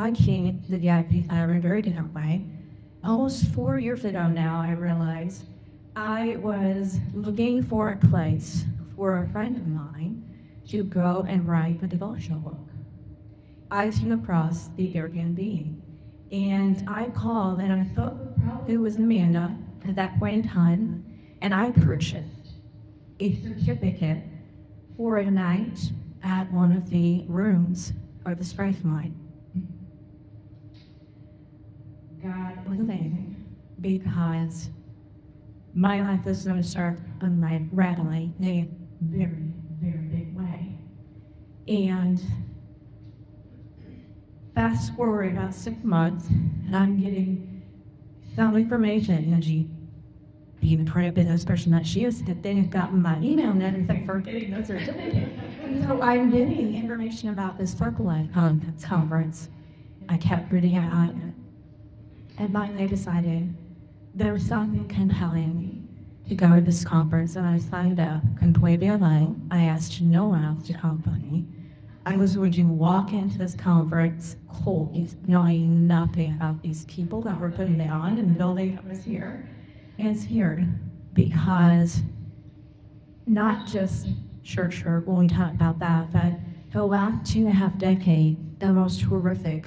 I came to the VIP in a very different way. Almost 4 years ago now, I realized I was looking for a place for a friend of mine to go and write a devotional book. I came across the Airbnb, and I called and I thought it was Amanda at that point in time, and I purchased a certificate for a night at one of the rooms of the Strife Mine. God was amazing because my life was going to start on my rattling in a very, very big way. And fast forward about 6 months, and I'm getting some information. Angie, being a private business person that she is, that they have gotten my email and everything for getting those certificates. So I'm getting information about this Circle Life conference. I kept reading it, and finally I decided there was something compelling me to go to this conference, and I signed up completely online. I asked no one else to come with me. I was going to walk into this conference cold, knowing nothing about these people that were putting me on and the building that was here. And it's here because not just church, or when we talk about that, but the last 2.5 decades, the most horrific,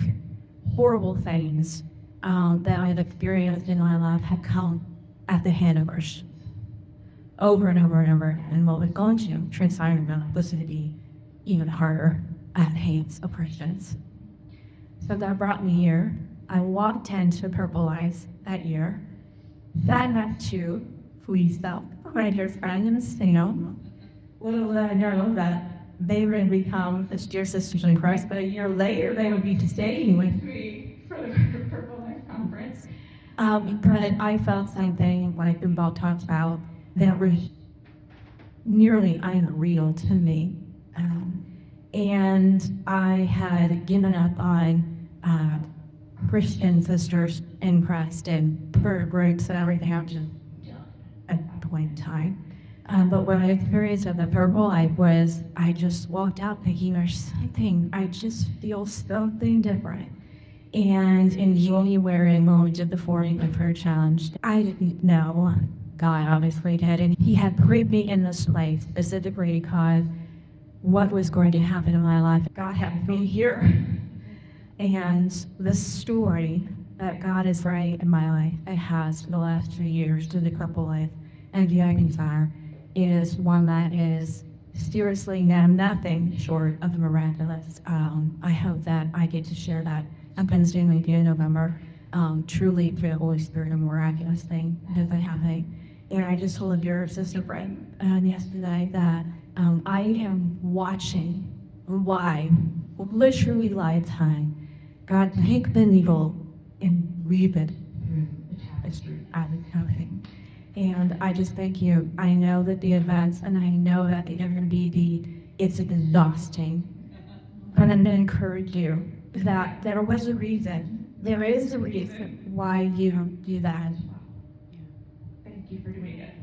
horrible things that I've experienced in my life have come at the hand of Christians. Over and over and over. And what we've gone to transpiring was to be even harder at the hands of Christians. So that brought me here. I walked into Purple Eyes that year, sat next to Felicia, my dear friend in the Stino. Little did I know that they were going to become the dear sisters in Christ, but a year later they would be staying with me for the Purple Eyes conference. But I felt something when I think about talks about that was nearly unreal to me. And I had given up on Christian sisters in Christ and prayer groups and everything I've just done at that point in time. But what I experienced at the Purple Eye was I just walked out thinking there's something, I just feel something different. And in January, when we did the 40 prayer challenge, I didn't know. God obviously did, and He had put me in this place specifically because what was going to happen in my life. God had me here. And the story that God is writing in my life, it has for the last 2 years to the Purple Life and the Ivy Fire, is one that is seriously nothing short of miraculous. I hope that I get to share that on Wednesday with you in November. Truly, through the Holy Spirit, a miraculous thing that is happening. And I just told your sister friend yesterday that I am watching live, literally live time, God take the needle and weave it through the tapestry of the coming. And I just thank you. I know that the events, and I know that the Airbnb, it's exhausting. But I'm going to encourage you that there was a reason. There is a reason why you do that. Thank you for doing it.